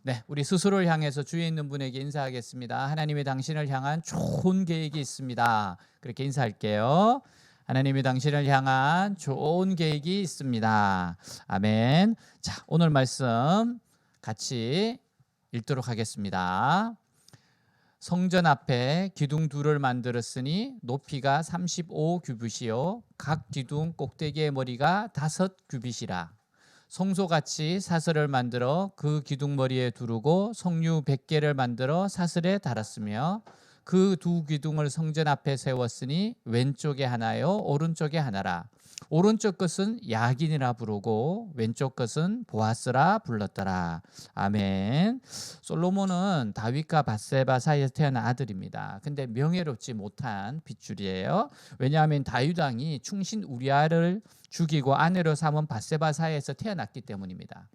네, 우리 스스로를 향해서 주위에 있는 분에게 인사하겠습니다. 하나님이 당신을 향한 좋은 계획이 있습니다. 그렇게 인사할게요. 하나님이 당신을 향한 좋은 계획이 있습니다. 아멘. 자, 오늘 말씀 같이 읽도록 하겠습니다. 성전 앞에 기둥 둘을 만들었으니 높이가 35규빗이요 각 기둥 꼭대기의 머리가 5규빗이라. 성소같이 사슬을 만들어 그 기둥머리에 두르고 성류 100개를 만들어 사슬에 달았으며 그 두 기둥을 성전 앞에 세웠으니 왼쪽에 하나요 오른쪽에 하나라. 오른쪽 것은 야긴이라 부르고 왼쪽 것은 보아스라 불렀더라. 아멘. 솔로몬은 다윗과 밧세바 사이에서 태어난 아들입니다. 근데 명예롭지 못한 핏줄이에요. 왜냐하면 다윗 왕이 충신 우리아를 죽이고 아내로 삼은 밧세바 사이에서 태어났기 때문입니다.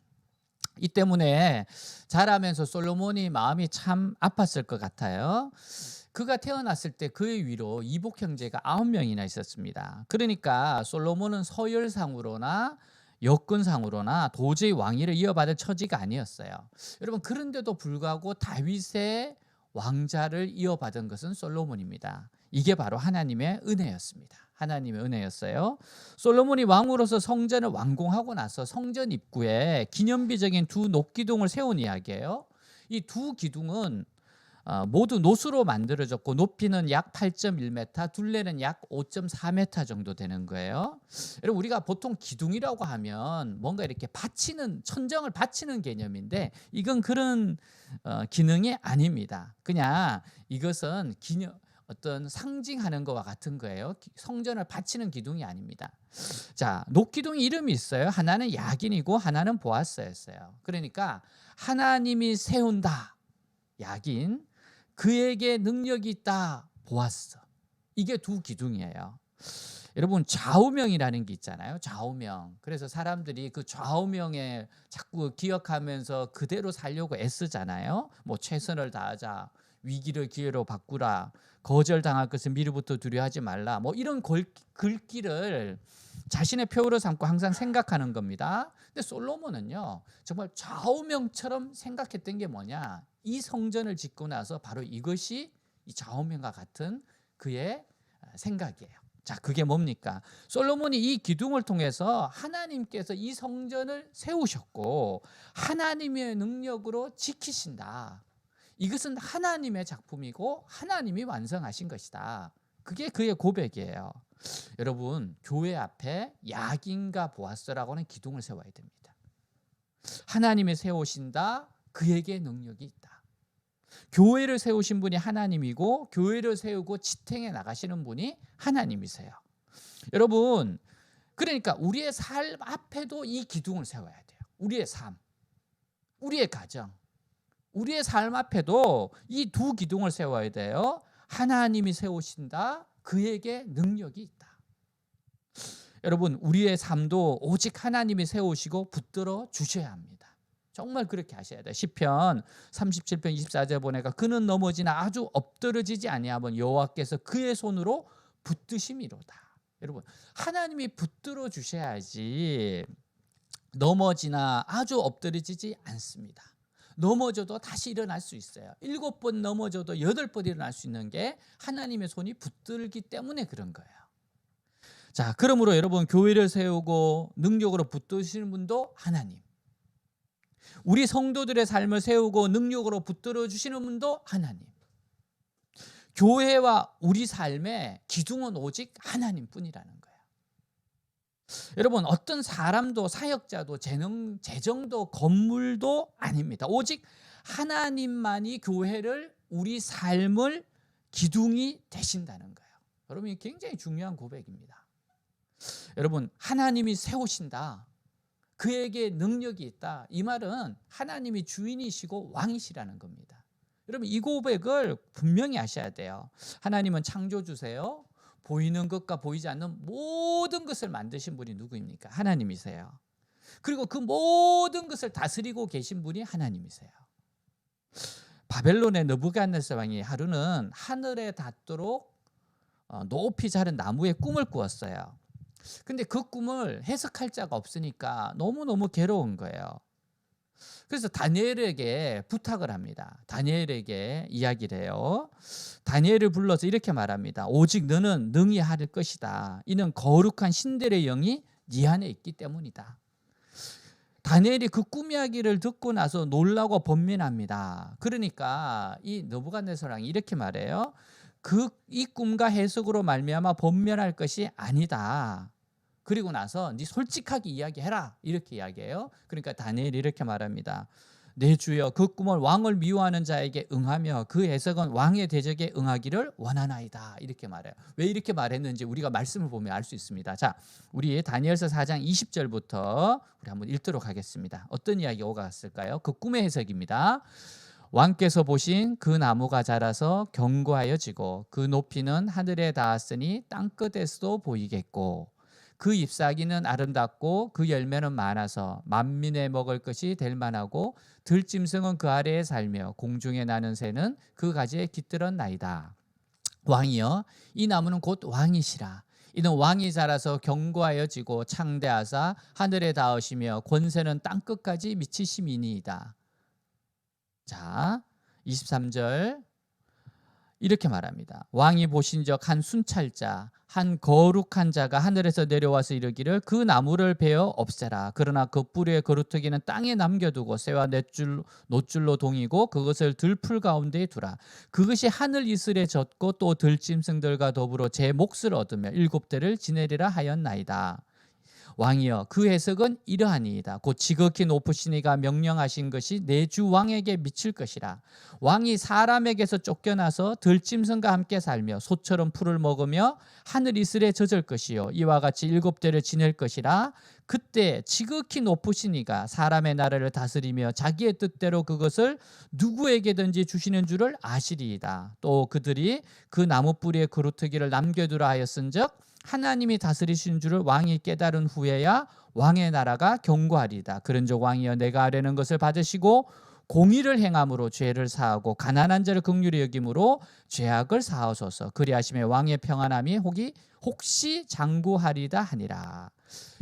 이 때문에 자라면서 솔로몬이 마음이 참 아팠을 것 같아요. 그가 태어났을 때 그의 위로 이복 형제가 9명이나 있었습니다. 그러니까 솔로몬은 서열상으로나 여건상으로나 도저히 왕위를 이어받을 처지가 아니었어요. 여러분, 그런데도 불구하고 다윗의 왕자를 이어받은 것은 솔로몬입니다. 이게 바로 하나님의 은혜였습니다. 하나님의 은혜였어요. 솔로몬이 왕으로서 성전을 완공하고 나서 성전 입구에 기념비적인 두 녹기둥을 세운 이야기예요. 이 두 기둥은 모두 노수로 만들어졌고 높이는 약 8.1m, 둘레는 약 5.4m 정도 되는 거예요. 여러분, 우리가 보통 기둥이라고 하면 뭔가 이렇게 받치는, 천정을 받치는 개념인데 이건 그런 기능이 아닙니다. 그냥 이것은 어떤 상징하는 것과 같은 거예요. 성전을 받치는 기둥이 아닙니다. 자, 녹기둥 이름이 있어요. 하나는 야긴이고 하나는 보아스였어요. 그러니까 하나님이 세운다, 야긴, 그에게 능력이 있다, 보아스. 이게 두 기둥이에요. 여러분, 좌우명이라는 게 있잖아요. 좌우명. 그래서 사람들이 그 좌우명에 자꾸 기억하면서 그대로 살려고 애쓰잖아요. 뭐 최선을 다하자, 위기를 기회로 바꾸라, 거절당할 것을 미리부터 두려워하지 말라, 뭐 이런 글귀를 자신의 표로 삼고 항상 생각하는 겁니다. 근데 솔로몬은요, 정말 좌우명처럼 생각했던 게 뭐냐, 이 성전을 짓고 나서 바로 이것이 이 좌우명과 같은 그의 생각이에요. 자, 그게 뭡니까? 솔로몬이 이 기둥을 통해서 하나님께서 이 성전을 세우셨고 하나님의 능력으로 지키신다. 이것은 하나님의 작품이고 하나님이 완성하신 것이다. 그게 그의 고백이에요. 여러분, 교회 앞에 야긴과 보아스라고 하는 기둥을 세워야 됩니다. 하나님이 세우신다, 그에게 능력이 있다. 교회를 세우신 분이 하나님이고 교회를 세우고 지탱해 나가시는 분이 하나님이세요. 여러분, 그러니까 우리의 삶 앞에도 이 기둥을 세워야 돼요. 우리의 삶, 우리의 가정, 우리의 삶 앞에도 이 두 기둥을 세워야 돼요. 하나님이 세우신다, 그에게 능력이 있다. 여러분, 우리의 삶도 오직 하나님이 세우시고 붙들어 주셔야 합니다. 정말 그렇게 하셔야 돼요. 시편 37편 24절 보니까 그는 넘어지나 아주 엎드러지지 아니하면 여호와께서 그의 손으로 붙드심이로다. 여러분, 하나님이 붙들어 주셔야지 넘어지나 아주 엎드러지지 않습니다. 넘어져도 다시 일어날 수 있어요. 7번 넘어져도 8번 일어날 수 있는 게 하나님의 손이 붙들기 때문에 그런 거예요. 자, 그러므로 여러분, 교회를 세우고 능력으로 붙드시는 분도 하나님, 우리 성도들의 삶을 세우고 능력으로 붙들어 주시는 분도 하나님. 교회와 우리 삶의 기둥은 오직 하나님뿐이라는 거예요. 여러분, 어떤 사람도 사역자도 재정도 건물도 아닙니다. 오직 하나님만이 교회를, 우리 삶을 기둥이 되신다는 거예요. 여러분, 이게 굉장히 중요한 고백입니다. 여러분, 하나님이 세우신다, 그에게 능력이 있다, 이 말은 하나님이 주인이시고 왕이시라는 겁니다. 여러분, 이 고백을 분명히 하셔야 돼요. 하나님은 창조주세요. 보이는 것과 보이지 않는 모든 것을 만드신 분이 누구입니까? 하나님이세요. 그리고 그 모든 것을 다스리고 계신 분이 하나님이세요. 바벨론의 느부갓네살 왕이 하루는 하늘에 닿도록 높이 자른 나무에 꿈을 꾸었어요. 근데 그 꿈을 해석할 자가 없으니까 너무너무 괴로운 거예요. 그래서 다니엘에게 부탁을 합니다. 다니엘에게 이야기를 해요. 다니엘을 불러서 이렇게 말합니다. 오직 너는 능히 할 것이다. 이는 거룩한 신들의 영이 네 안에 있기 때문이다. 다니엘이 그 꿈 이야기를 듣고 나서 놀라고 번민합니다. 그러니까 이 느부갓네살 왕이 이렇게 말해요. 이 꿈과 해석으로 말미암아 번멸할 것이 아니다. 그리고 나서 네 솔직하게 이야기해라 이렇게 이야기해요. 그러니까 다니엘이 이렇게 말합니다. 내 주여 그 꿈을 왕을 미워하는 자에게 응하며 그 해석은 왕의 대적에 응하기를 원하나이다 이렇게 말해요. 왜 이렇게 말했는지 우리가 말씀을 보면 알 수 있습니다. 자, 우리 다니엘서 4장 20절부터 우리 한번 읽도록 하겠습니다. 어떤 이야기가 오갔을까요? 그 꿈의 해석입니다. 왕께서 보신 그 나무가 자라서 견고하여 지고 그 높이는 하늘에 닿았으니 땅끝에서도 보이겠고 그 잎사귀는 아름답고 그 열매는 많아서 만민의 먹을 것이 될 만하고 들짐승은 그 아래에 살며 공중에 나는 새는 그 가지에 깃들었나이다. 왕이여 이 나무는 곧 왕이시라. 이는 왕이 자라서 견고하여 지고 창대하사 하늘에 닿으시며 권세는 땅끝까지 미치심이니이다. 자, 23절 이렇게 말합니다. 왕이 보신 적 한 순찰자 한 거룩한 자가 하늘에서 내려와서 이르기를 그 나무를 베어 없애라. 그러나 그 뿌리의 거루터기는 땅에 남겨두고 새와 노줄로 동이고 그것을 들풀 가운데에 두라. 그것이 하늘 이슬에 젖고 또 들짐승들과 더불어 제 몫을 얻으며 7대를 지내리라 하였나이다. 왕이여 그 해석은 이러하니이다. 곧 지극히 높으신 이가 명령하신 것이 내 주 왕에게 미칠 것이라. 왕이 사람에게서 쫓겨나서 들짐승과 함께 살며 소처럼 풀을 먹으며 하늘 이슬에 젖을 것이요 이와 같이 7대를 지낼 것이라. 그때 지극히 높으신 이가 사람의 나라를 다스리며 자기의 뜻대로 그것을 누구에게든지 주시는 줄을 아시리이다. 또 그들이 그 나무 뿌리에 그루터기를 남겨두라 하였은즉 하나님이 다스리신 줄을 왕이 깨달은 후에야 왕의 나라가 견고하리이다. 그런즉 왕이여 내가 아뢰는 것을 받으시고 공의를 행함으로 죄를 사하고 가난한 자를 긍휼히 여김으로 죄악을 사하소서. 그리하심에 왕의 평안함이 혹시 장구하리다 하니라.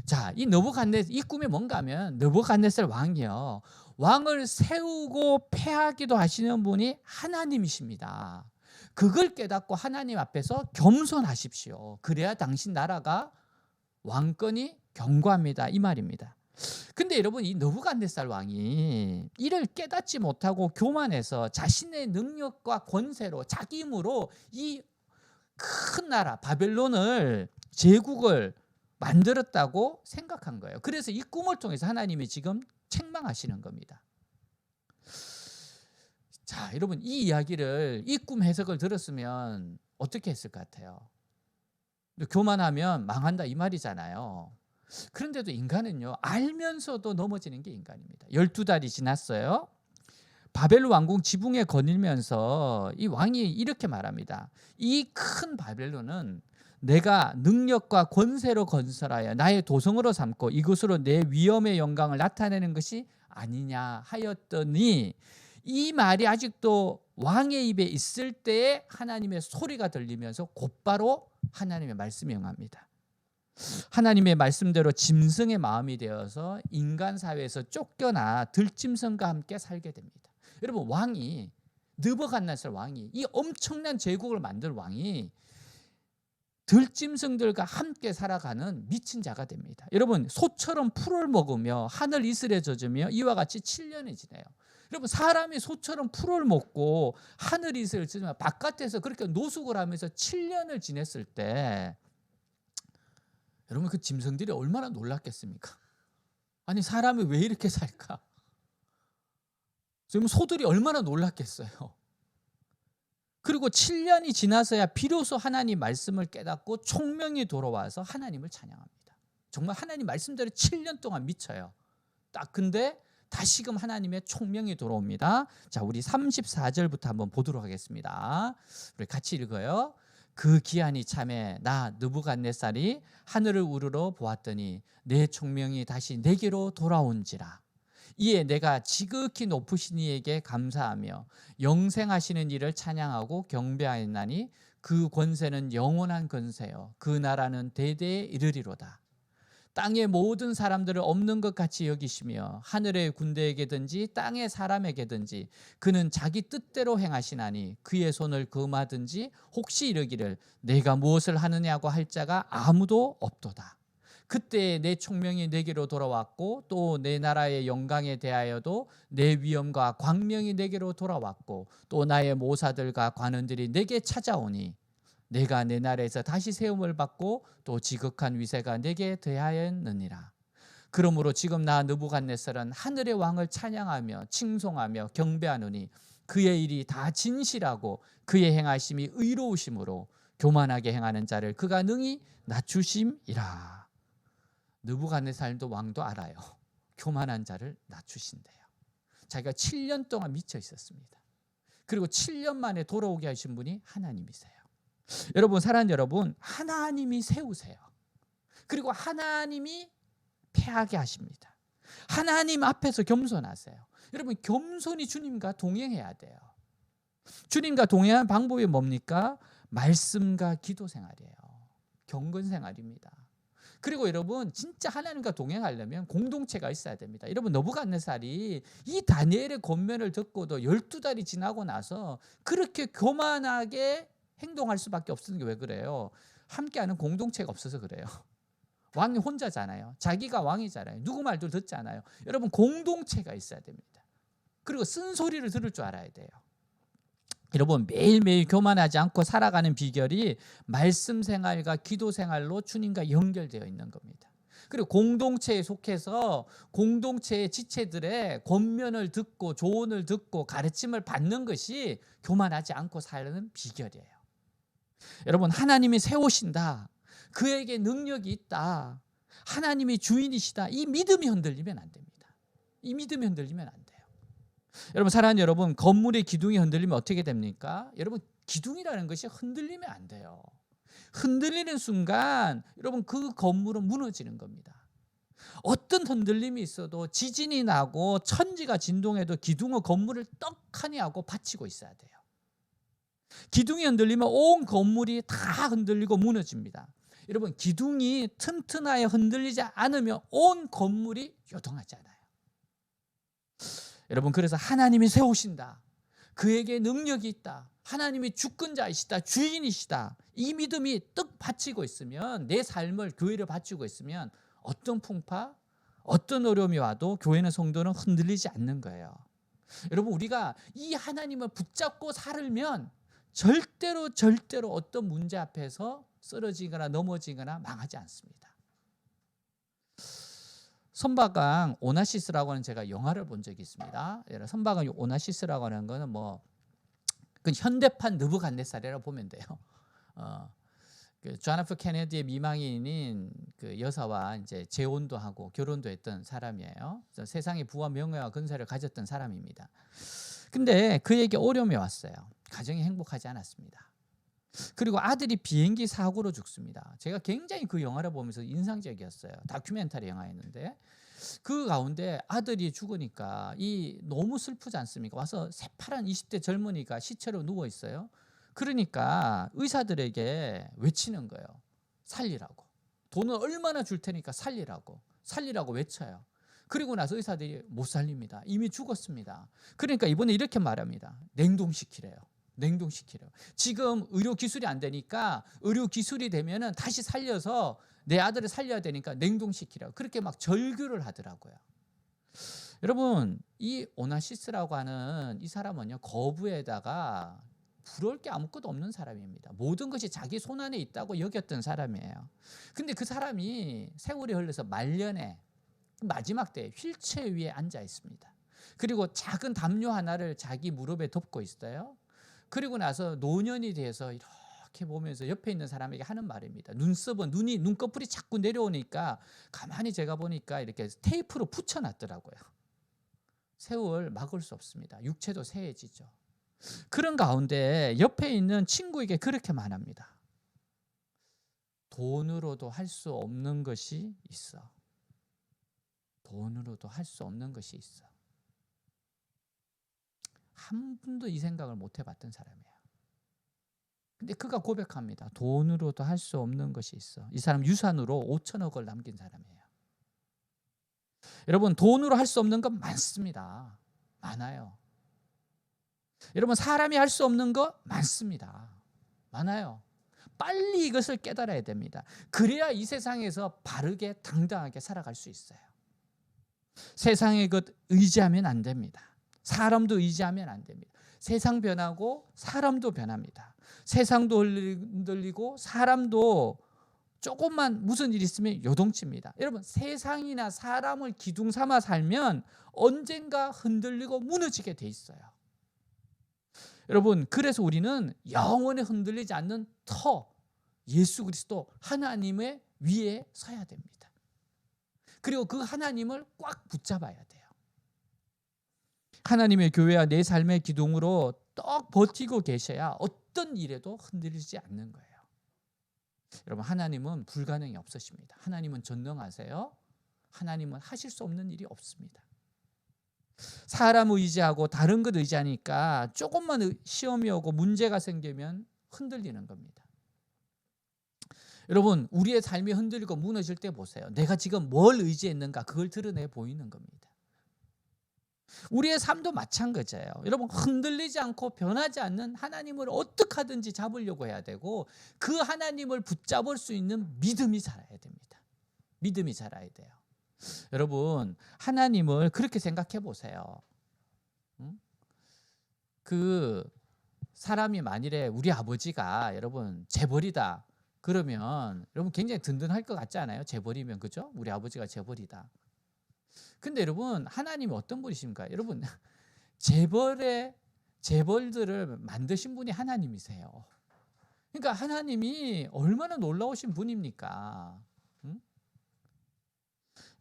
자, 이 꿈이 뭔가 하면 느부갓네살 왕이요 왕을 세우고 패하기도 하시는 분이 하나님이십니다. 그걸 깨닫고 하나님 앞에서 겸손하십시오. 그래야 당신 나라가 왕권이 견고합니다. 이 말입니다. 근데 여러분 이 느부갓네살 왕이 이를 깨닫지 못하고 교만해서 자신의 능력과 권세로 자기 힘으로 이 큰 나라 바벨론을 제국을 만들었다고 생각한 거예요. 그래서 이 꿈을 통해서 하나님이 지금 책망하시는 겁니다. 자, 여러분 이 이야기를 이 꿈 해석을 들었으면 어떻게 했을 것 같아요? 교만하면 망한다 이 말이잖아요. 그런데도 인간은요 알면서도 넘어지는 게 인간입니다. 12달이 지났어요. 바벨론 왕궁 지붕에 거닐면서 이 왕이 이렇게 말합니다. 이 큰 바벨론은 내가 능력과 권세로 건설하여 나의 도성으로 삼고 이것으로 내 위엄의 영광을 나타내는 것이 아니냐 하였더니 이 말이 아직도 왕의 입에 있을 때에 하나님의 소리가 들리면서 곧바로 하나님의 말씀이 응합니다. 하나님의 말씀대로 짐승의 마음이 되어서 인간 사회에서 쫓겨나 들짐승과 함께 살게 됩니다. 여러분 왕이 느부갓네살 왕이 이 엄청난 제국을 만들 왕이 들짐승들과 함께 살아가는 미친 자가 됩니다. 여러분 소처럼 풀을 먹으며 하늘 이슬에 젖으며 이와 같이 7년이 지내요. 여러분 사람이 소처럼 풀을 먹고 하늘 이슬을 젖으며 바깥에서 그렇게 노숙을 하면서 7년을 지냈을 때 여러분 그 짐승들이 얼마나 놀랐겠습니까? 아니 사람이 왜 이렇게 살까? 지금 소들이 얼마나 놀랐겠어요. 그리고 7년이 지나서야 비로소 하나님 말씀을 깨닫고 총명이 돌아와서 하나님을 찬양합니다. 정말 하나님 말씀대로 7년 동안 미쳐요. 딱 근데 다시금 하나님의 총명이 돌아옵니다. 자, 우리 34절부터 한번 보도록 하겠습니다. 우리 같이 읽어요. 그 기한이 참에 나 느부갓네살이 하늘을 우러러 보았더니 내 총명이 다시 내게로 돌아온지라. 이에 내가 지극히 높으신 이에게 감사하며 영생하시는 이를 찬양하고 경배하였나니 그 권세는 영원한 권세요 그 나라는 대대에 이르리로다. 땅의 모든 사람들을 없는 것 같이 여기시며 하늘의 군대에게든지 땅의 사람에게든지 그는 자기 뜻대로 행하시나니 그의 손을 금하든지 혹시 이르기를 내가 무엇을 하느냐고 할 자가 아무도 없도다. 그때 내 총명이 내게로 돌아왔고 또 내 나라의 영광에 대하여도 내 위엄과 광명이 내게로 돌아왔고 또 나의 모사들과 관원들이 내게 찾아오니 내가 내 나라에서 다시 세움을 받고 또 지극한 위세가 내게 대하였느니라. 그러므로 지금 나 느부갓네살은 하늘의 왕을 찬양하며 칭송하며 경배하노니 그의 일이 다 진실하고 그의 행하심이 의로우심으로 교만하게 행하는 자를 그가 능히 낮추심이라. 느부갓네살도 왕도 알아요. 교만한 자를 낮추신대요. 자기가 7년 동안 미쳐 있었습니다. 그리고 7년 만에 돌아오게 하신 분이 하나님이세요. 여러분, 사랑하는 여러분, 하나님이 세우세요. 그리고 하나님이 패하게 하십니다. 하나님 앞에서 겸손하세요. 여러분, 겸손히 주님과 동행해야 돼요. 주님과 동행하는 방법이 뭡니까? 말씀과 기도 생활이에요. 경건 생활입니다. 그리고 여러분, 진짜 하나님과 동행하려면 공동체가 있어야 됩니다. 여러분, 느부갓네살이 이 다니엘의 권면을 듣고도 12달이 지나고 나서 그렇게 교만하게 행동할 수밖에 없는 게 왜 그래요? 함께하는 공동체가 없어서 그래요. 왕이 혼자잖아요. 자기가 왕이잖아요. 누구 말도 듣지 않아요. 여러분, 공동체가 있어야 됩니다. 그리고 쓴소리를 들을 줄 알아야 돼요. 여러분, 매일매일 교만하지 않고 살아가는 비결이 말씀 생활과 기도 생활로 주님과 연결되어 있는 겁니다. 그리고 공동체에 속해서 공동체의 지체들의 권면을 듣고 조언을 듣고 가르침을 받는 것이 교만하지 않고 사는 비결이에요. 여러분, 하나님이 세우신다. 그에게 능력이 있다. 하나님이 주인이시다. 이 믿음이 흔들리면 안 됩니다. 이 믿음이 흔들리면 안 돼요. 여러분, 사랑하는 여러분, 건물의 기둥이 흔들리면 어떻게 됩니까? 여러분, 기둥이라는 것이 흔들리면 안 돼요. 흔들리는 순간 여러분, 그 건물은 무너지는 겁니다. 어떤 흔들림이 있어도 지진이 나고 천지가 진동해도 기둥은 건물을 떡하니 하고 받치고 있어야 돼요. 기둥이 흔들리면 온 건물이 다 흔들리고 무너집니다. 여러분, 기둥이 튼튼하게 흔들리지 않으면 온 건물이 요동하지 않아요. 여러분, 그래서 하나님이 세우신다. 그에게 능력이 있다. 하나님이 주권자이시다. 주인이시다. 이 믿음이 떡 받치고 있으면, 내 삶을, 교회를 받치고 있으면 어떤 풍파, 어떤 어려움이 와도 교회는, 성도는 흔들리지 않는 거예요. 여러분, 우리가 이 하나님을 붙잡고 살면 절대로 어떤 문제 앞에서 쓰러지거나 넘어지거나 망하지 않습니다. 선박왕 오나시스라고 하는, 제가 영화를 본 적이 있습니다. 선박왕 오나시스라고 하는 거는 그 현대판 느부갓네살이라고 보면 돼요. 그 존 F 케네디의 미망인인 그 여사와 이제 재혼도 하고 결혼도 했던 사람이에요. 세상의 부와 명예와 근세를 가졌던 사람입니다. 근데 그에게 어려움이 왔어요. 가정이 행복하지 않았습니다. 그리고 아들이 비행기 사고로 죽습니다. 제가 굉장히 그 영화를 보면서 인상적이었어요. 다큐멘터리 영화였는데 그 가운데 아들이 죽으니까 너무 슬프지 않습니까? 와서 새파란 20대 젊은이가 시체로 누워 있어요. 그러니까 의사들에게 외치는 거예요. 살리라고. 돈은 얼마나 줄 테니까 살리라고 외쳐요. 그리고 나서 의사들이 못 살립니다. 이미 죽었습니다. 그러니까 이번에 이렇게 말합니다. 냉동시키래요. 지금 의료 기술이 안 되니까, 의료 기술이 되면은 다시 살려서 내 아들을 살려야 되니까 냉동시키라고. 그렇게 막 절규를 하더라고요. 여러분, 이 오나시스라고 하는 이 사람은요, 거부에다가 부러울 게 아무것도 없는 사람입니다. 모든 것이 자기 손 안에 있다고 여겼던 사람이에요. 근데 그 사람이 세월이 흘러서 말년에 마지막 때 휠체어 위에 앉아 있습니다. 그리고 작은 담요 하나를 자기 무릎에 덮고 있어요. 그리고 나서 노년이 돼서 이렇게 보면서 옆에 있는 사람에게 하는 말입니다. 눈꺼풀이 자꾸 내려오니까 가만히 제가 보니까 이렇게 테이프로 붙여놨더라고요. 세월 막을 수 없습니다. 육체도 쇠해지죠. 그런 가운데 옆에 있는 친구에게 그렇게 말합니다. 돈으로도 할 수 없는 것이 있어. 돈으로도 할 수 없는 것이 있어. 한 분도 이 생각을 못 해봤던 사람이에요. 근데 그가 고백합니다. 돈으로도 할 수 없는 것이 있어. 이 사람 유산으로 5천억을 남긴 사람이에요. 여러분, 돈으로 할 수 없는 건 많습니다. 많아요. 여러분, 사람이 할 수 없는 거 많습니다. 많아요. 빨리 이것을 깨달아야 됩니다. 그래야 이 세상에서 바르게 당당하게 살아갈 수 있어요. 세상의 것 의지하면 안 됩니다. 사람도 의지하면 안 됩니다. 세상 변하고 사람도 변합니다. 세상도 흔들리고 사람도 조금만 무슨 일 있으면 요동칩니다. 여러분, 세상이나 사람을 기둥 삼아 살면 언젠가 흔들리고 무너지게 돼 있어요. 여러분, 그래서 우리는 영원히 흔들리지 않는 예수 그리스도 하나님의 위에 서야 됩니다. 그리고 그 하나님을 꽉 붙잡아야 돼요. 하나님의 교회와 내 삶의 기둥으로 떡 버티고 계셔야 어떤 일에도 흔들리지 않는 거예요. 여러분, 하나님은 불가능이 없으십니다. 하나님은 전능하세요. 하나님은 하실 수 없는 일이 없습니다. 사람 의지하고 다른 것 의지하니까 조금만 시험이 오고 문제가 생기면 흔들리는 겁니다. 여러분, 우리의 삶이 흔들리고 무너질 때 보세요. 내가 지금 뭘 의지했는가, 그걸 드러내 보이는 겁니다. 우리의 삶도 마찬가지예요. 여러분, 흔들리지 않고 변하지 않는 하나님을 어떻게 하든지 잡으려고 해야 되고, 그 하나님을 붙잡을 수 있는 믿음이 자라야 됩니다. 믿음이 자라야 돼요. 여러분, 하나님을 그렇게 생각해 보세요. 그 사람이 만일에 우리 아버지가 여러분 재벌이다 그러면 여러분 굉장히 든든할 것 같지 않아요? 재벌이면, 그죠? 우리 아버지가 재벌이다. 근데 여러분, 하나님이 어떤 분이십니까? 여러분, 재벌들을 만드신 분이 하나님이세요. 그러니까 하나님이 얼마나 놀라우신 분입니까?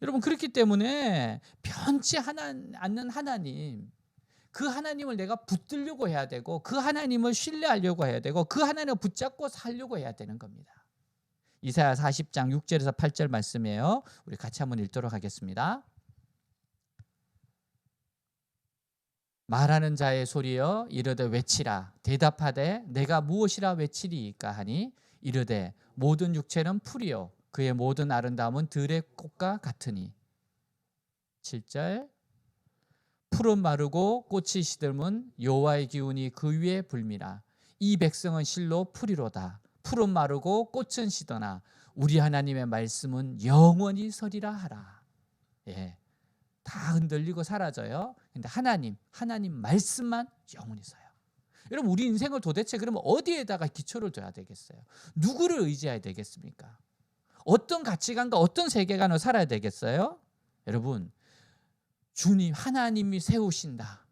여러분, 그렇기 때문에 변치 않는 하나님, 그 하나님을 내가 붙들려고 해야 되고, 그 하나님을 신뢰하려고 해야 되고, 그 하나님을 붙잡고 살려고 해야 되는 겁니다. 이사야 40장 6절에서 8절 말씀이에요. 우리 같이 한번 읽도록 하겠습니다. 말하는 자의 소리여 이르되 외치라. 대답하되 내가 무엇이라 외치리이까 하니 이르되 모든 육체는 풀이요 그의 모든 아름다움은 들의 꽃과 같으니. 7절 풀은 마르고 꽃이 시들면 여호와의 기운이 그 위에 불미라. 이 백성은 실로 풀이로다. 풀은 마르고 꽃은 시더나 우리 하나님의 말씀은 영원히 서리라 하라. 예, 다 흔들리고 사라져요. 근데 하나님 말씀만 영원히 서요. 여러분, 우리 인생을 도대체 그러면 어디에다가 기초를 둬야 되겠어요? 누구를 의지해야 되겠습니까? 어떤 가치관과 어떤 세계관을 살아야 되겠어요? 여러분, 주님 하나님이 세우신다.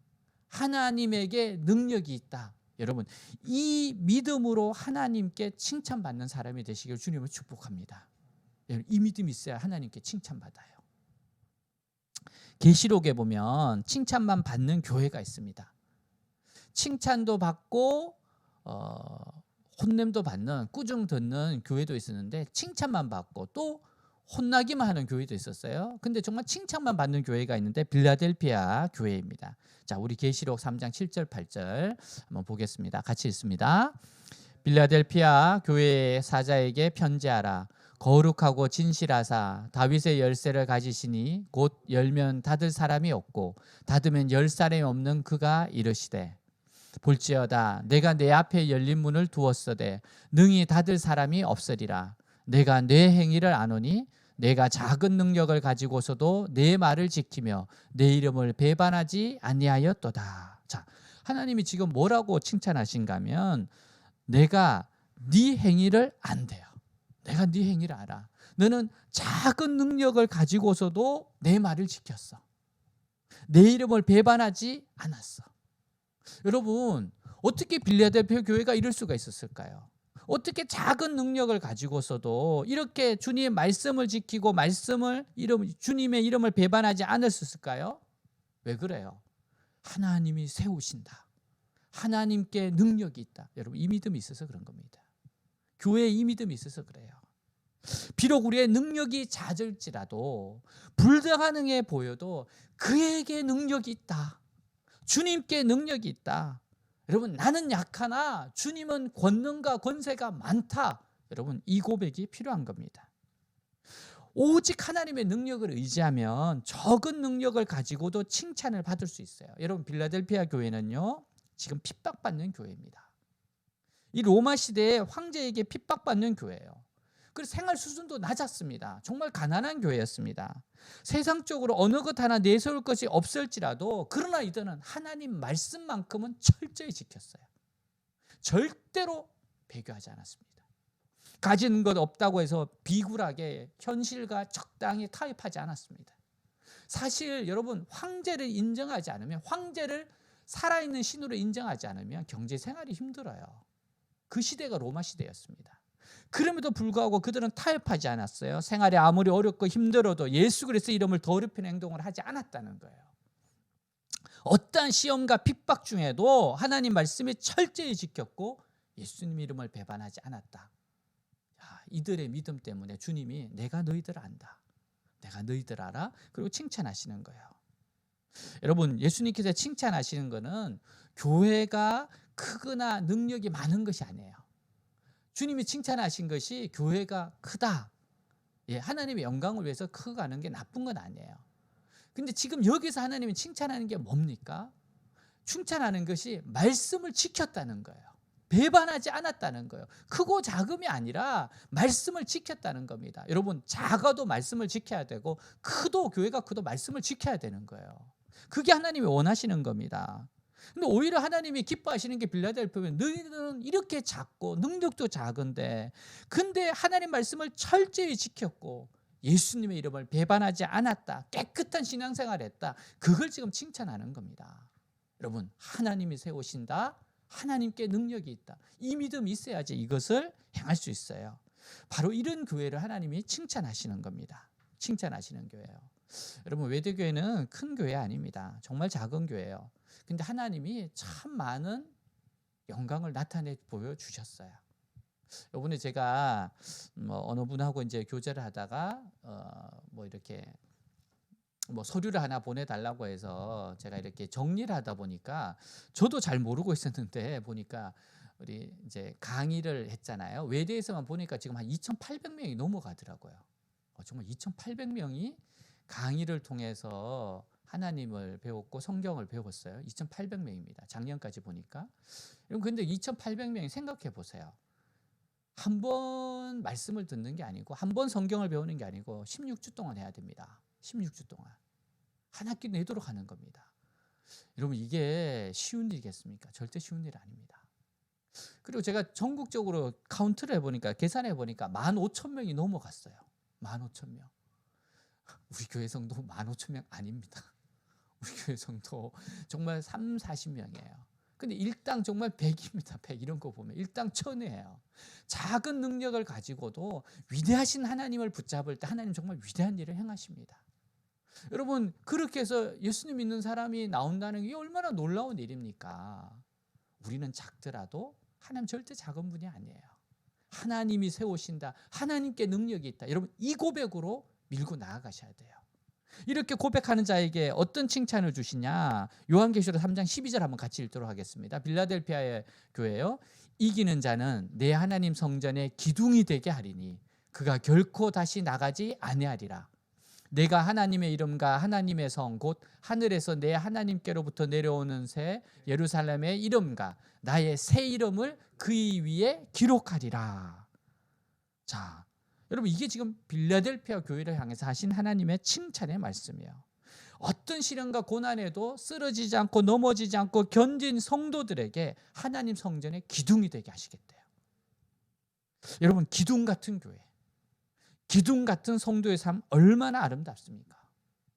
하나님에게 능력이 있다. 여러분, 이 믿음으로 하나님께 칭찬받는 사람이 되시길 주님을 축복합니다. 이 믿음이 있어야 하나님께 칭찬받아요. 계시록에 보면 칭찬만 받는 교회가 있습니다. 칭찬도 받고 혼냄도 받는, 꾸중 듣는 교회도 있었는데, 칭찬만 받고 또 혼나기만 하는 교회도 있었어요. 근데 정말 칭찬만 받는 교회가 있는데 빌라델피아 교회입니다. 자, 우리 계시록 3장 7절 8절 한번 보겠습니다. 같이 읽습니다. 빌라델피아 교회의 사자에게 편지하라. 거룩하고 진실하사 다윗의 열쇠를 가지시니 곧 열면 닫을 사람이 없고 닫으면 열 사람이 없는 그가 이르시되 볼지어다 내가 내 앞에 열린 문을 두었으되 능히 닫을 사람이 없으리라. 내가 내 행위를 아노니 내가 작은 능력을 가지고서도 내 말을 지키며 내 이름을 배반하지 아니하였도다. 자, 하나님이 지금 뭐라고 칭찬하신가 하면 내가 네 행위를 안대요. 내가 네 행위를 알아. 너는 작은 능력을 가지고서도 내 말을 지켰어. 내 이름을 배반하지 않았어. 여러분, 어떻게 빌라델피아 교회가 이럴 수가 있었을까요? 어떻게 작은 능력을 가지고서도 이렇게 주님의 말씀을 지키고 주님의 이름을 배반하지 않았을까요? 왜 그래요? 하나님이 세우신다. 하나님께 능력이 있다. 여러분, 이 믿음이 있어서 그런 겁니다. 교회에 이 믿음이 있어서 그래요. 비록 우리의 능력이 잦을지라도 불가능해 보여도 그에게 능력이 있다. 주님께 능력이 있다. 여러분, 나는 약하나 주님은 권능과 권세가 많다. 여러분, 이 고백이 필요한 겁니다. 오직 하나님의 능력을 의지하면 적은 능력을 가지고도 칭찬을 받을 수 있어요. 여러분, 빌라델피아 교회는요, 지금 핍박받는 교회입니다. 이 로마 시대에 황제에게 핍박받는 교회예요. 그리고 생활 수준도 낮았습니다. 정말 가난한 교회였습니다. 세상적으로 어느 것 하나 내세울 것이 없을지라도 그러나 이들은 하나님 말씀만큼은 철저히 지켰어요. 절대로 배교하지 않았습니다. 가진 것 없다고 해서 비굴하게 현실과 적당히 타협하지 않았습니다. 사실 여러분, 황제를 인정하지 않으면, 황제를 살아있는 신으로 인정하지 않으면 경제 생활이 힘들어요. 그 시대가 로마 시대였습니다. 그럼에도 불구하고 그들은 타협하지 않았어요. 생활이 아무리 어렵고 힘들어도 예수 그리스도의 이름을 더럽히는 행동을 하지 않았다는 거예요. 어떠한 시험과 핍박 중에도 하나님 말씀이 철저히 지켰고 예수님 이름을 배반하지 않았다. 이들의 믿음 때문에 주님이 내가 너희들 안다, 내가 너희들 알아, 그리고 칭찬하시는 거예요. 여러분, 예수님께서 칭찬하시는 거는 교회가 크거나 능력이 많은 것이 아니에요. 주님이 칭찬하신 것이 교회가 크다, 하나님의 영광을 위해서 커가는 게 나쁜 건 아니에요. 근데 지금 여기서 하나님이 칭찬하는 게 뭡니까? 칭찬하는 것이 말씀을 지켰다는 거예요. 배반하지 않았다는 거예요. 크고 작음이 아니라 말씀을 지켰다는 겁니다. 여러분, 작아도 말씀을 지켜야 되고 크도, 교회가 크도 말씀을 지켜야 되는 거예요. 그게 하나님이 원하시는 겁니다. 근데 오히려 하나님이 기뻐하시는 게 빌라델피아면 너희들은 이렇게 작고 능력도 작은데, 근데 하나님 말씀을 철저히 지켰고 예수님의 이름을 배반하지 않았다, 깨끗한 신앙생활을 했다, 그걸 지금 칭찬하는 겁니다. 여러분, 하나님이 세우신다, 하나님께 능력이 있다, 이 믿음이 있어야지 이것을 행할 수 있어요. 바로 이런 교회를 하나님이 칭찬하시는 겁니다. 칭찬하시는 교회예요. 여러분, 외대교회는 큰 교회 아닙니다. 정말 작은 교회예요. 근데 하나님이 참 많은 영광을 나타내 보여주셨어요. 이번에 제가 어느 분하고 이제 교제를 하다가 이렇게 서류를 하나 보내달라고 해서 제가 이렇게 정리를 하다 보니까 저도 잘 모르고 있었는데 보니까 우리 이제 강의를 했잖아요. 외대에서만 보니까 지금 한 2,800명이 넘어가더라고요. 정말 2,800명이 강의를 통해서 하나님을 배웠고 성경을 배웠어요. 2,800명입니다. 작년까지 보니까. 그런데 2,800명이 생각해 보세요. 한 번 말씀을 듣는 게 아니고 한 번 성경을 배우는 게 아니고 16주 동안 해야 됩니다. 16주 동안. 한 학기 내도록 하는 겁니다. 여러분, 이게 쉬운 일이겠습니까? 절대 쉬운 일 아닙니다. 그리고 제가 전국적으로 카운트를 해보니까, 계산해 보니까 15,000명이 넘어갔어요. 15,000명. 우리 교회 성도 15,000명 아닙니다. 우리 교회 성도 정말 3, 40명이에요. 근데 일당 정말 100입니다. 100 이런 거 보면 일당 1000이에요. 작은 능력을 가지고도 위대하신 하나님을 붙잡을 때 하나님 정말 위대한 일을 행하십니다. 여러분, 그렇게 해서 예수님 믿는 사람이 나온다는 게 얼마나 놀라운 일입니까? 우리는 작더라도 하나님 절대 작은 분이 아니에요. 하나님이 세우신다, 하나님께 능력이 있다. 여러분, 이 고백으로 밀고 나아가셔야 돼요. 이렇게 고백하는 자에게 어떤 칭찬을 주시냐? 요한계시록 3장 12절 한번 같이 읽도록 하겠습니다. 빌라델피아의 교회요. 이기는 자는 내 하나님 성전의 기둥이 되게 하리니 그가 결코 다시 나가지 아니하리라. 내가 하나님의 이름과 하나님의 성 곧 하늘에서 내 하나님께로부터 내려오는 새 예루살렘의 이름과 나의 새 이름을 그 위에 기록하리라. 자, 여러분, 이게 지금 빌라델피아 교회를 향해서 하신 하나님의 칭찬의 말씀이에요. 어떤 시련과 고난에도 쓰러지지 않고 넘어지지 않고 견딘 성도들에게 하나님 성전의 기둥이 되게 하시겠대요. 여러분, 기둥 같은 교회, 기둥 같은 성도의 삶 얼마나 아름답습니까?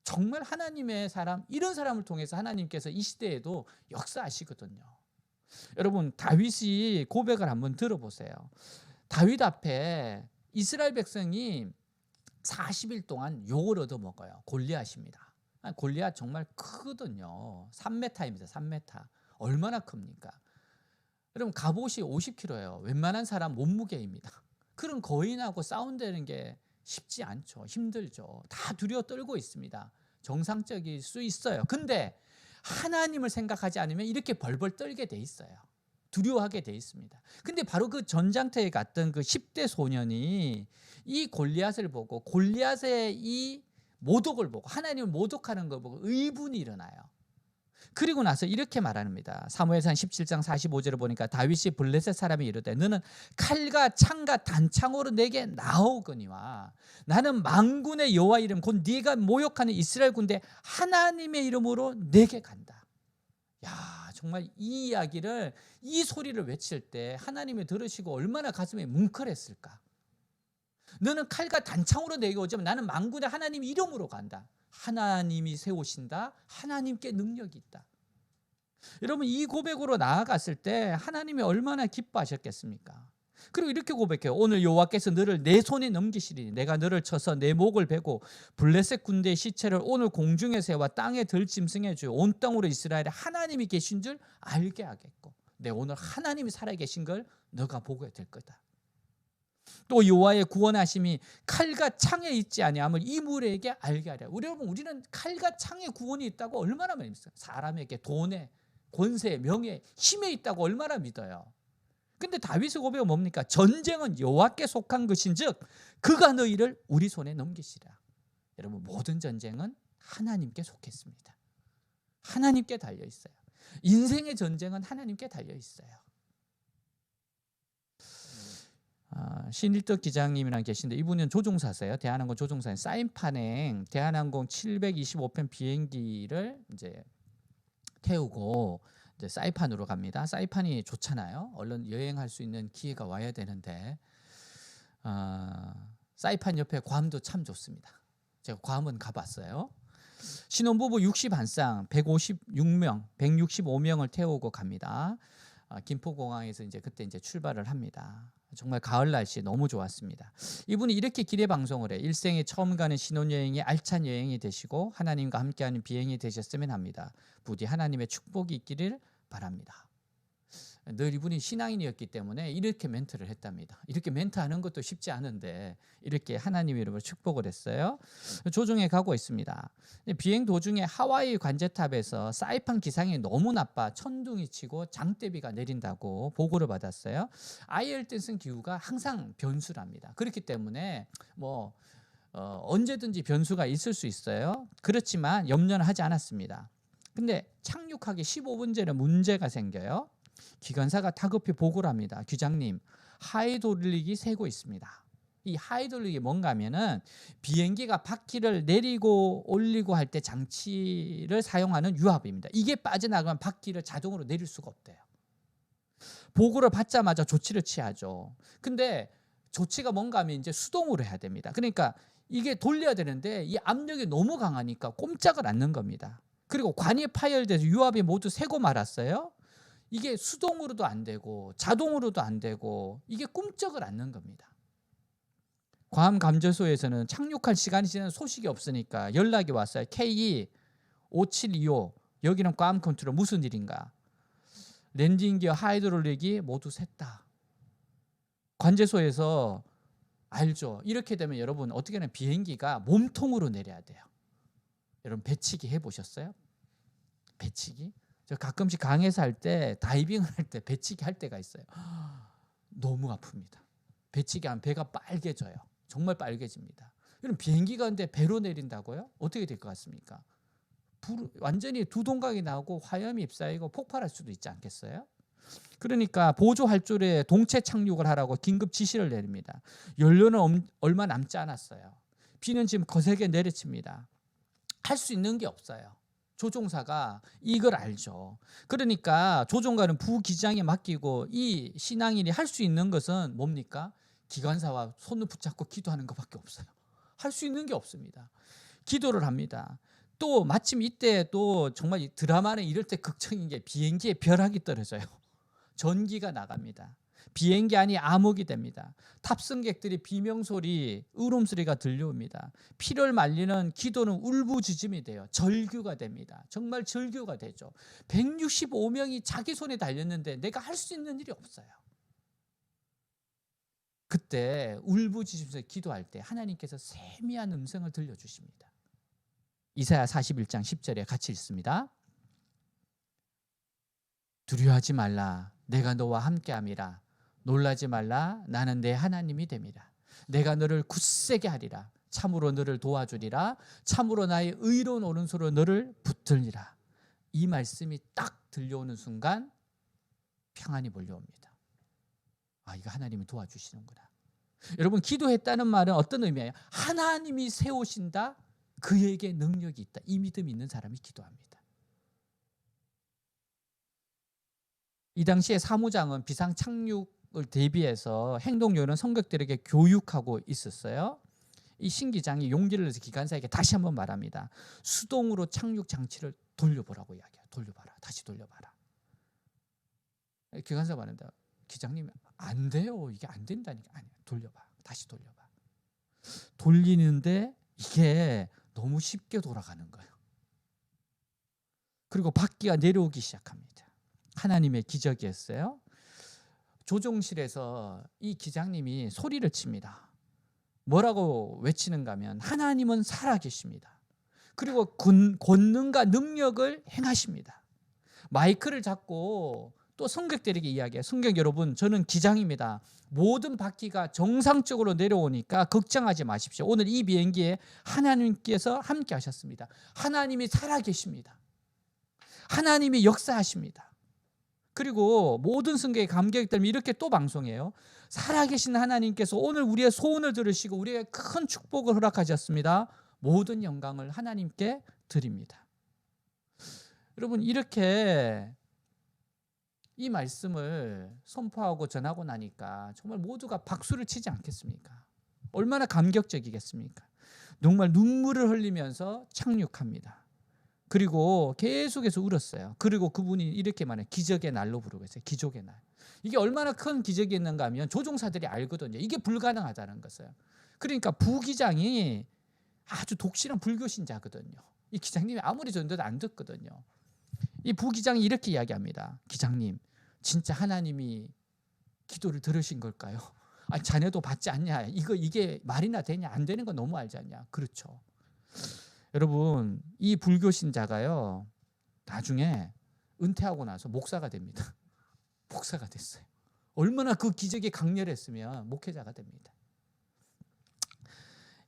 정말 하나님의 사람, 이런 사람을 통해서 하나님께서 이 시대에도 역사하시거든요. 여러분, 다윗이 고백을 한번 들어보세요. 다윗 앞에 이스라엘 백성이 40일 동안 욕을 얻어먹어요. 골리앗입니다. 골리앗 정말 크거든요. 3m입니다. 3m. 얼마나 큽니까? 여러분, 갑옷이 50kg예요. 웬만한 사람 몸무게입니다. 그런 거인하고 싸운다는 게 쉽지 않죠. 힘들죠. 다 두려워 떨고 있습니다. 정상적일 수 있어요. 근데 하나님을 생각하지 않으면 이렇게 벌벌 떨게 돼 있어요. 두려워하게 돼 있습니다. 근데 바로 그 전장터에 갔던 그 10대 소년이 이 골리앗을 보고 골리앗의 이 모독을 보고 하나님을 모독하는 걸 보고 의분이 일어나요. 그리고 나서 이렇게 말합니다. 사무엘상 17장 45절을 보니까 다윗이 블레셋 사람이 이르되 너는 칼과 창과 단창으로 내게 나오거니와 나는 만군의 여호와 이름 곧 네가 모욕하는 이스라엘 군대 하나님의 이름으로 내게 간다. 야, 정말 이 이야기를 이 소리를 외칠 때 하나님이 들으시고 얼마나 가슴이 뭉클했을까. 너는 칼과 단창으로 내게 오지만 나는 만군의 하나님 이름으로 간다. 하나님이 세우신다. 하나님께 능력이 있다. 여러분 이 고백으로 나아갔을 때 하나님이 얼마나 기뻐하셨겠습니까? 그리고 이렇게 고백해요. 오늘 여호와께서 너를 내 손에 넘기시리니 내가 너를 쳐서 내 목을 베고 블레셋 군대의 시체를 오늘 공중에 세워 땅에 들짐승해 주어 온 땅으로 이스라엘에 하나님이 계신 줄 알게 하겠고 내 오늘 하나님이 살아계신 걸 너가 보게 될 거다. 또 여호와의 구원하심이 칼과 창에 있지 아니함을 이 무리에게 알게 하랴. 여러분 우리는 칼과 창에 구원이 있다고 얼마나 믿습니까? 사람에게 돈에 권세, 명예, 힘에 있다고 얼마나 믿어요. 근데 다윗의 고백은 뭡니까? 전쟁은 여호와께 속한 것인즉 그가 너희를 우리 손에 넘기시라. 여러분 모든 전쟁은 하나님께 속했습니다. 하나님께 달려 있어요. 인생의 전쟁은 하나님께 달려 있어요. 신일덕 기장님이랑 계신데 이분은 조종사세요. 대한항공 조종사인 사인판행 대한항공 725편 비행기를 이제 태우고 이제 사이판으로 갑니다. 사이판이 좋잖아요. 얼른 여행할 수 있는 기회가 와야 되는데 사이판 옆에 괌도 참 좋습니다. 제가 괌은 가봤어요. 신혼부부 61쌍 156명 165명을 태우고 갑니다. 김포공항에서 이제 그때 이제 출발을 합니다. 정말 가을 날씨 너무 좋았습니다. 이분이 이렇게 기대 방송을 해. 일생에 처음 가는 신혼여행이 알찬 여행이 되시고 하나님과 함께하는 비행이 되셨으면 합니다. 부디 하나님의 축복이 있기를 바랍니다. 늘 이분이 신앙인이었기 때문에 이렇게 멘트를 했답니다. 이렇게 멘트하는 것도 쉽지 않은데 이렇게 하나님의 이름으로 축복을 했어요. 조종해 가고 있습니다. 비행 도중에 하와이 관제탑에서 사이판 기상이 너무 나빠 천둥이 치고 장대비가 내린다고 보고를 받았어요. 아이엘텐슨 기후가 항상 변수랍니다. 그렇기 때문에 언제든지 변수가 있을 수 있어요. 그렇지만 염려는 하지 않았습니다. 근데 착륙하기 15분 전에 문제가 생겨요. 기관사가 다급히 보고를 합니다. 기장님, 하이돌릭이 새고 있습니다. 이 하이돌릭이 뭔가 하면은 비행기가 바퀴를 내리고 올리고 할 때 장치를 사용하는 유압입니다. 이게 빠져나가면 바퀴를 자동으로 내릴 수가 없대요. 보고를 받자마자 조치를 취하죠. 근데 조치가 뭔가 하면 이제 수동으로 해야 됩니다. 그러니까 이게 돌려야 되는데 이 압력이 너무 강하니까 꼼짝을 않는 겁니다. 그리고 관이 파열돼서 유압이 모두 새고 말았어요. 이게 수동으로도 안 되고 자동으로도 안 되고 이게 꿈쩍을 않는 겁니다. 괌 감저소에서는 착륙할 시간이 지난 소식이 없으니까 연락이 왔어요. KE5725 여기는 괌 컨트롤 무슨 일인가? 랜딩기어 하이드롤릭이 모두 샜다. 관제소에서 알죠. 이렇게 되면 여러분 어떻게 하면 비행기가 몸통으로 내려야 돼요. 여러분 배치기 해보셨어요? 배치기? 저 가끔씩 강에서 할 때 다이빙을 할 때 배치기 할 때가 있어요. 너무 아픕니다. 배치기 하면 배가 빨개져요. 정말 빨개집니다. 그럼 비행기가 근데 배로 내린다고요? 어떻게 될 것 같습니까? 완전히 두 동강이 나오고 화염이 휩싸이고 폭발할 수도 있지 않겠어요? 그러니까 보조 활주로에 동체 착륙을 하라고 긴급 지시를 내립니다. 연료는 얼마 남지 않았어요. 비는 지금 거세게 내리칩니다. 할 수 있는 게 없어요. 조종사가 이걸 알죠. 그러니까 조종관은 부기장에 맡기고 이 신앙인이 할 수 있는 것은 뭡니까? 기관사와 손을 붙잡고 기도하는 것밖에 없어요. 할 수 있는 게 없습니다. 기도를 합니다. 또 마침 이때 또 정말 드라마는 이럴 때 극적인 게 비행기에 벼락이 떨어져요. 전기가 나갑니다. 비행기 안이 암흑이 됩니다. 탑승객들이 비명소리, 울음소리가 들려옵니다. 피를 말리는 기도는 울부짖음이 돼요. 절규가 됩니다. 정말 절규가 되죠. 165명이 자기 손에 달렸는데 내가 할 수 있는 일이 없어요. 그때 울부짖으면서 기도할 때 하나님께서 세미한 음성을 들려주십니다. 이사야 41장 10절에 같이 읽습니다. 두려워하지 말라. 내가 너와 함께함이라. 놀라지 말라. 나는 내 하나님이 됨이라. 내가 너를 굳세게 하리라. 참으로 너를 도와주리라. 참으로 나의 의로운 오른손으로 너를 붙들리라. 이 말씀이 딱 들려오는 순간 평안이 몰려옵니다. 아, 이거 하나님이 도와주시는구나. 여러분, 기도했다는 말은 어떤 의미예요? 하나님이 세우신다. 그에게 능력이 있다. 이 믿음이 있는 사람이 기도합니다. 이 당시에 사무장은 비상 착륙을 대비해서 행동요원은 성객들에게 교육하고 있었어요. 이 신기장이 용기를 내서 기관사에게 다시 한번 말합니다. 수동으로 착륙 장치를 돌려보라고 이야기해요. 돌려봐라. 다시 돌려봐라. 기관사가 말한다. 기장님, 안 돼요. 이게 안 된다니까. 아니, 돌려봐. 다시 돌려봐. 돌리는데 이게 너무 쉽게 돌아가는 거예요. 그리고 바퀴가 내려오기 시작합니다. 하나님의 기적이었어요. 조종실에서 이 기장님이 소리를 칩니다. 뭐라고 외치는가 하면 하나님은 살아계십니다. 그리고 권능과 능력을 행하십니다. 마이크를 잡고 또 승객들에게 이야기해요. 승객 여러분, 저는 기장입니다. 모든 바퀴가 정상적으로 내려오니까 걱정하지 마십시오. 오늘 이 비행기에 하나님께서 함께 하셨습니다. 하나님이 살아계십니다. 하나님이 역사하십니다. 그리고 모든 승객의 감격들이 이렇게 또 방송해요. 살아계신 하나님께서 오늘 우리의 소원을 들으시고 우리에게 큰 축복을 허락하셨습니다. 모든 영광을 하나님께 드립니다. 여러분, 이렇게 이 말씀을 선포하고 전하고 나니까 정말 모두가 박수를 치지 않겠습니까? 얼마나 감격적이겠습니까? 정말 눈물을 흘리면서 착륙합니다. 그리고 계속해서 울었어요. 그리고 그분이 이렇게 말해요. 기적의 날로 부르고 있어요. 기적의 날. 이게 얼마나 큰 기적이었는가 하면 조종사들이 알거든요. 이게 불가능하다는 것을. 그러니까 부기장이 아주 독실한 불교 신자거든요. 이 기장님이 아무리 전도도 안 듣거든요. 이 부기장이 이렇게 이야기합니다. 기장님, 진짜 하나님이 기도를 들으신 걸까요? 아니, 자네도 받지 않냐? 이게 말이나 되냐? 안 되는 거 너무 알지 않냐? 그렇죠. 여러분, 이 불교 신자가요, 나중에 은퇴하고 나서 목사가 됩니다. 목사가 됐어요. 얼마나 그 기적이 강렬했으면 목회자가 됩니다.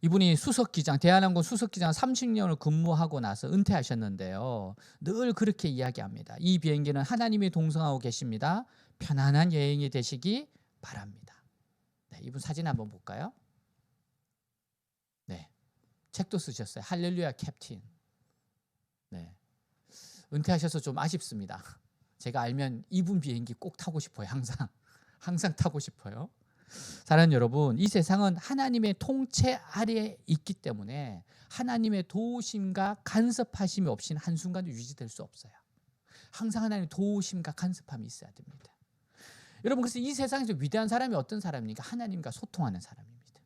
이분이 수석기장, 대한항공 수석기장 30년을 근무하고 나서 은퇴하셨는데요. 늘 그렇게 이야기합니다. 이 비행기는 하나님이 동성하고 계십니다. 편안한 여행이 되시기 바랍니다. 네, 이분 사진 한번 볼까요? 네, 책도 쓰셨어요. 할렐루야 캡틴. 네, 은퇴하셔서 좀 아쉽습니다. 제가 알면 이분 비행기 꼭 타고 싶어요. 항상 타고 싶어요. 사랑하는 여러분, 이 세상은 하나님의 통치 아래에 있기 때문에 하나님의 도우심과 간섭하심이 없이는 한순간도 유지될 수 없어요. 항상 하나님의 도우심과 간섭함이 있어야 됩니다. 여러분, 그래서 이 세상에서 위대한 사람이 어떤 사람입니까? 하나님과 소통하는 사람입니다.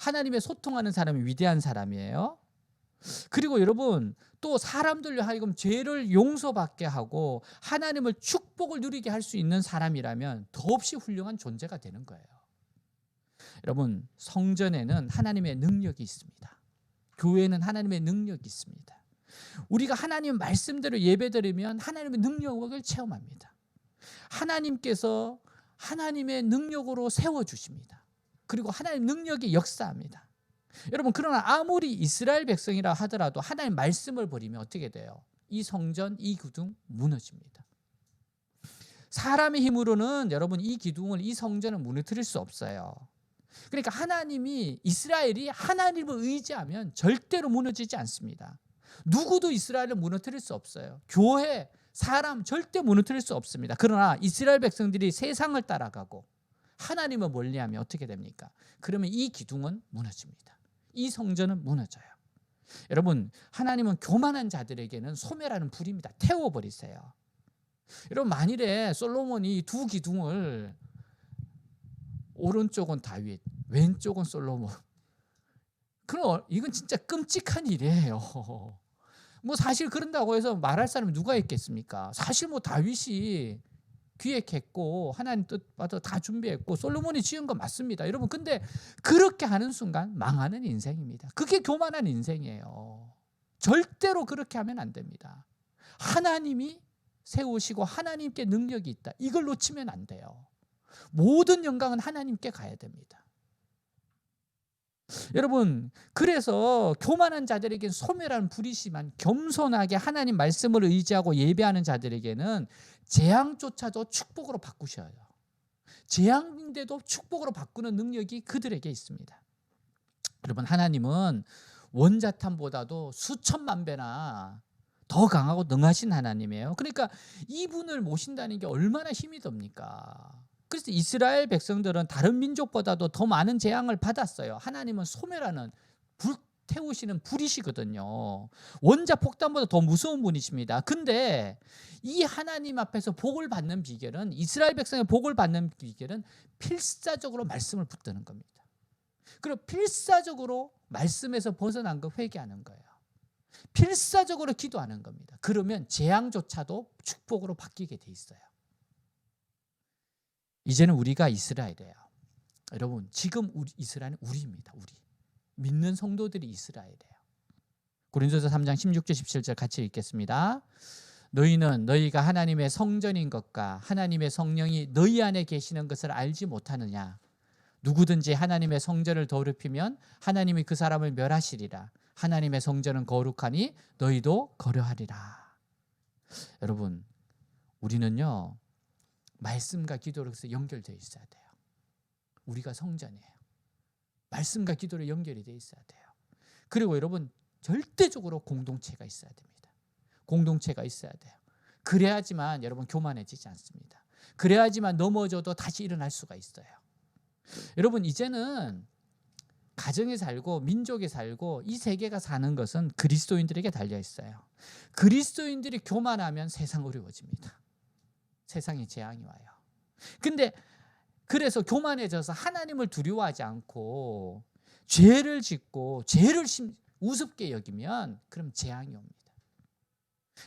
하나님의 소통하는 사람이 위대한 사람이에요. 그리고 여러분, 또 사람들로 하여금 죄를 용서받게 하고 하나님을 축복을 누리게 할 수 있는 사람이라면 더없이 훌륭한 존재가 되는 거예요. 여러분, 성전에는 하나님의 능력이 있습니다. 교회는 하나님의 능력이 있습니다. 우리가 하나님 말씀대로 예배드리면 하나님의 능력을 체험합니다. 하나님께서 하나님의 능력으로 세워주십니다. 그리고 하나님의 능력이 역사합니다. 여러분, 그러나 아무리 이스라엘 백성이라 하더라도 하나님 말씀을 버리면 어떻게 돼요? 이 성전, 이 기둥 무너집니다. 사람의 힘으로는 여러분 이 기둥을, 이 성전을 무너뜨릴 수 없어요. 그러니까 이스라엘이 하나님을 의지하면 절대로 무너지지 않습니다. 누구도 이스라엘을 무너뜨릴 수 없어요. 교회, 사람 절대 무너뜨릴 수 없습니다. 그러나 이스라엘 백성들이 세상을 따라가고 하나님을 멀리하면 어떻게 됩니까? 그러면 이 기둥은 무너집니다. 이 성전은 무너져요. 여러분, 하나님은 교만한 자들에게는 소멸하는 불입니다. 태워버리세요. 여러분, 만일에 솔로몬이 두 기둥을, 오른쪽은 다윗, 왼쪽은 솔로몬, 그럼 이건 진짜 끔찍한 일이에요. 뭐 사실 그런다고 해서 말할 사람이 누가 있겠습니까? 사실 뭐 다윗이 기획했고 하나님 뜻받아 다 준비했고 솔로몬이 지은 건 맞습니다. 여러분, 근데 그렇게 하는 순간 망하는 인생입니다. 그게 교만한 인생이에요. 절대로 그렇게 하면 안 됩니다. 하나님이 세우시고 하나님께 능력이 있다. 이걸 놓치면 안 돼요. 모든 영광은 하나님께 가야 됩니다. 여러분, 그래서 교만한 자들에게는 소멸하는 불이지만 겸손하게 하나님 말씀을 의지하고 예배하는 자들에게는 재앙조차도 축복으로 바꾸셔요. 재앙인데도 축복으로 바꾸는 능력이 그들에게 있습니다. 여러분, 하나님은 원자탄보다도 수천만 배나 더 강하고 능하신 하나님이에요. 그러니까 이분을 모신다는 게 얼마나 힘이 듭니까? 그래서 이스라엘 백성들은 다른 민족보다도 더 많은 재앙을 받았어요. 하나님은 소멸하는, 불태우시는 불이시거든요. 원자 폭탄보다 더 무서운 분이십니다. 근데 이 하나님 앞에서 복을 받는 비결은, 이스라엘 백성의 복을 받는 비결은 필사적으로 말씀을 붙드는 겁니다. 그리고 필사적으로 말씀에서 벗어난 거 회개하는 거예요. 필사적으로 기도하는 겁니다. 그러면 재앙조차도 축복으로 바뀌게 돼 있어요. 이제는 우리가 이스라엘이에요. 여러분, 지금 이스라엘은 우리입니다. 우리 믿는 성도들이 이스라엘이에요. 고린도서 3장 16절 17절 같이 읽겠습니다. 너희는 너희가 하나님의 성전인 것과 하나님의 성령이 너희 안에 계시는 것을 알지 못하느냐. 누구든지 하나님의 성전을 더럽히면 하나님이 그 사람을 멸하시리라. 하나님의 성전은 거룩하니 너희도 거룩하리라. 여러분, 우리는요, 말씀과 기도로 연결되어 있어야 돼요. 우리가 성전이에요. 말씀과 기도로 연결이 되어 있어야 돼요. 그리고 여러분, 절대적으로 공동체가 있어야 됩니다. 공동체가 있어야 돼요. 그래야지만 여러분 교만해지지 않습니다. 그래야지만 넘어져도 다시 일어날 수가 있어요. 여러분, 이제는 가정에 살고 민족에 살고 이 세계가 사는 것은 그리스도인들에게 달려 있어요. 그리스도인들이 교만하면 세상 어려워집니다. 세상에 재앙이 와요. 근데 그래서 교만해져서 하나님을 두려워하지 않고 죄를 짓고 죄를 우습게 여기면 그럼 재앙이 옵니다.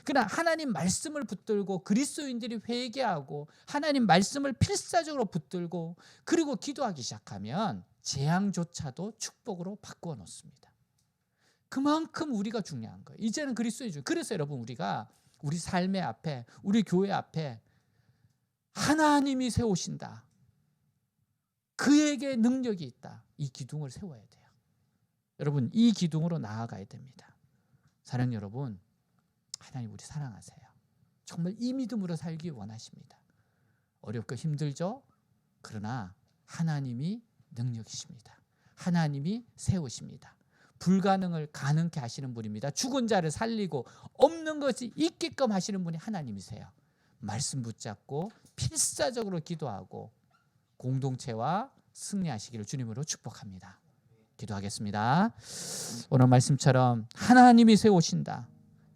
그러나 하나님 말씀을 붙들고 그리스도인들이 회개하고 하나님 말씀을 필사적으로 붙들고 그리고 기도하기 시작하면 재앙조차도 축복으로 바꾸어 놓습니다. 그만큼 우리가 중요한 거예요. 이제는 그리스도인이죠. 그래서 여러분, 우리가 우리 삶의 앞에, 우리 교회 앞에 하나님이 세우신다, 그에게 능력이 있다, 이 기둥을 세워야 돼요. 여러분, 이 기둥으로 나아가야 됩니다. 사랑 여러분, 하나님 우리 사랑하세요. 정말 이 믿음으로 살기 원하십니다. 어렵고 힘들죠? 그러나 하나님이 능력이십니다. 하나님이 세우십니다. 불가능을 가능케 하시는 분입니다. 죽은 자를 살리고 없는 것이 있게끔 하시는 분이 하나님이세요. 말씀 붙잡고 필사적으로 기도하고 공동체와 승리하시기를 주님으로 축복합니다. 기도하겠습니다. 오늘 말씀처럼 하나님이 세우신다,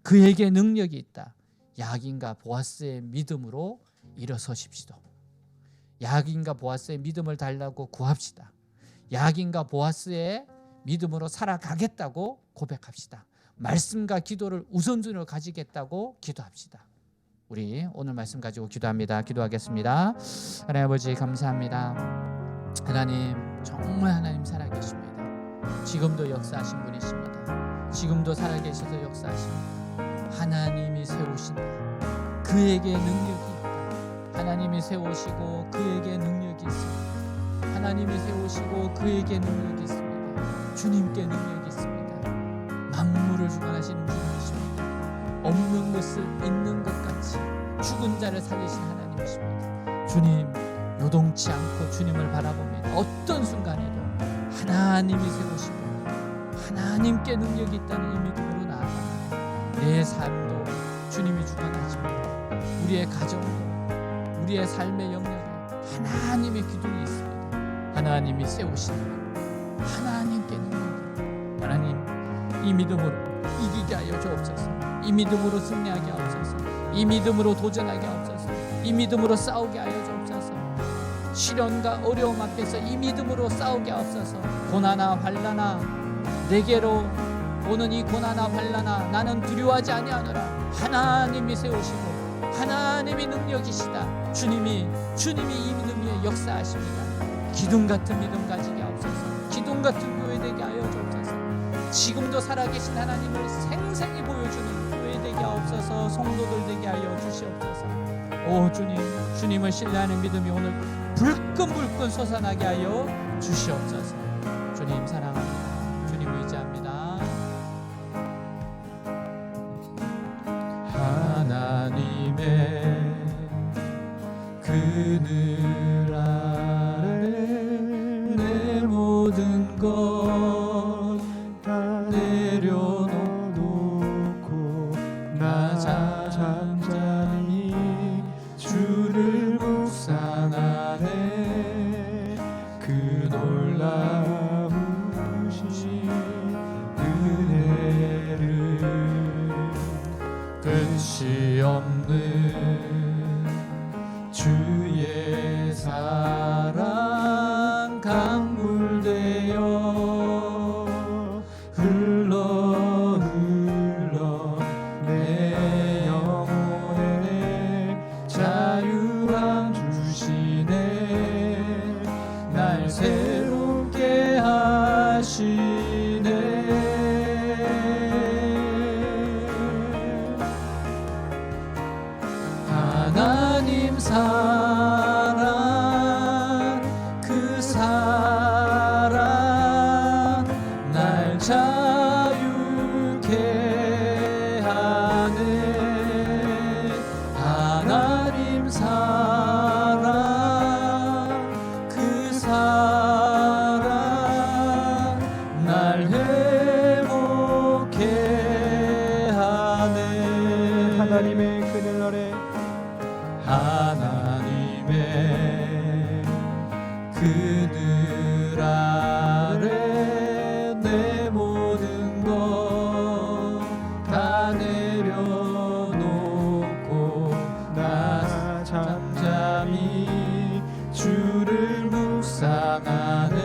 그에게 능력이 있다. 야긴과 보아스의 믿음으로 일어서십시오. 야긴과 보아스의 믿음을 달라고 구합시다. 야긴과 보아스의 믿음으로 살아가겠다고 고백합시다. 말씀과 기도를 우선순위로 가지겠다고 기도합시다. 우리 오늘 말씀 가지고 기도합니다. 기도하겠습니다. 하나님 아버지, 감사합니다. 하나님, 정말 하나님 살아계십니다. 지금도 역사하신 분이십니다. 지금도 살아계셔서 역사하십니다. 하나님이 세우신다, 그에게 능력이 있다. 하나님이 세우시고 그에게 능력이 있습니다. 하나님이 세우시고 그에게 능력이 있습니다. 주님께 능력이 있습니다. 만물을 주관하시는 주님이십니다. 없는 것을 있는 것 같이 죽은 자를 살리신 하나님이십니다. 주님, 요동치 않고 주님을 바라봅니다. 어떤 순간에도 하나님이 세우시고 하나님께 능력이 있다는 이 믿음으로 나아갑니다. 내 삶도 주님이 주관하십니다. 우리의 가정도, 우리의 삶의 영역에 하나님의 기둥이 있습니다. 하나님이 세우시는 하나님께 능력이, 하나님, 이 믿음으로 이기게 하여 주옵소서. 이 믿음으로 승리하게 하옵소서. 이 믿음으로 도전하게 하옵소서. 이 믿음으로 싸우게 하여 주옵소서. 시련과 어려움 앞에서 이 믿음으로 싸우게 하옵소서. 고난아 환난아 내게로 오는 이 고난아 환난아 나는 두려워하지 아니하노라. 하나님이 세우시고 하나님이 능력이시다. 주님이 이 믿음 위에 역사하십니다. 기둥 같은 믿음 가지게 하옵소서. 기둥 같은 교회 되게 하여 주옵소서. 지금도 살아계신 하나님을 생생히 보여주는 교회 되게 하게 하옵소서. 성도들 되게 하여 주시옵소서. 오 주님, 주님을 신뢰하는 믿음이 오늘 불끈불끈 솟아나게 하여 주시옵소서. 주님 사랑합니다. 주님 의지합니다. 하나님의 그늘 아래 내 모든 것 다 내려놓고 나 잠잠히 주를 묵상하네. 그 놀라우신 은혜를 끝이 없는 주의 사랑 강물되어 흘러 내 영혼에 자유함 주시네. 날 새롭게 하시네. 하나님 사랑 그 사랑 날 자유케 하네. 하나님 사랑 그 사랑 날 회복케 하네. 하나님의 그늘 아래 하나님의 그늘 아래 내 모든 것 다 내려놓고 나 잠잠히 주를 묵상하네.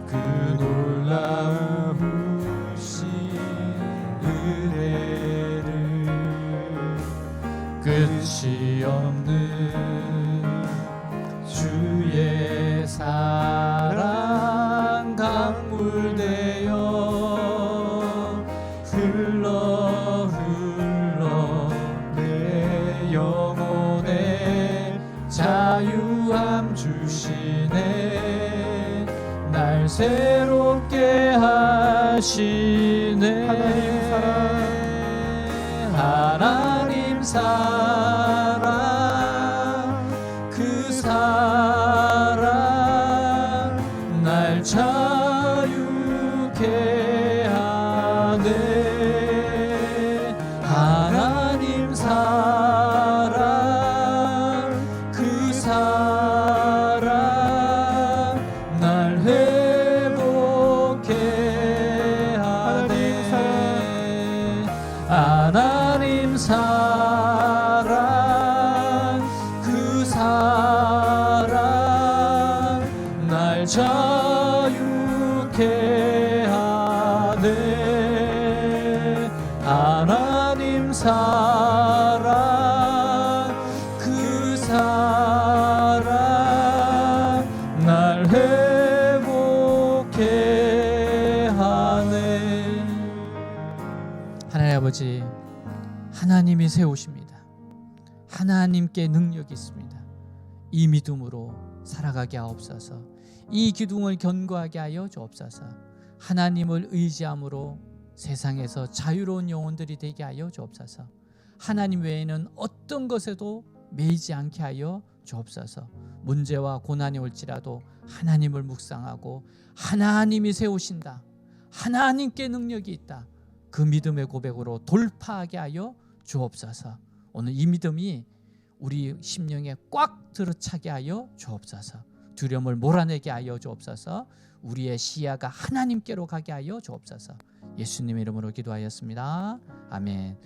그 놀라우신 은혜를 끝이 없는 주의 사랑 강물되어 흘러 내 영혼에 자유함 주시네. 날 새롭게 하시네. 하나님 사랑 그 사랑 날 자유케 하네. 하나님 사랑 그 사랑 날 회복케 하네. 하나님 사랑 그 사랑 날 자유케 하네. 하나님 사랑 그 사랑 날 회복케 하네. 하나님 아버지, 하나님이 세우십니다. 하나님께 능력이 있습니다. 이 믿음으로 살아가게 하옵소서. 이 기둥을 견고하게 하여 주옵소서. 하나님을 의지함으로 세상에서 자유로운 영혼들이 되게 하여 주옵소서. 하나님 외에는 어떤 것에도 매이지 않게 하여 주옵소서. 문제와 고난이 올지라도 하나님을 묵상하고 하나님이 세우신다, 하나님께 능력이 있다, 그 믿음의 고백으로 돌파하게 하여 주옵소서. 오늘 이 믿음이 우리 심령에 꽉 들어차게 하여 주옵소서. 두려움을 몰아내게 하여 주옵소서. 우리의 시야가 하나님께로 가게 하여 주옵소서. 예수님의 이름으로 기도하였습니다. 아멘.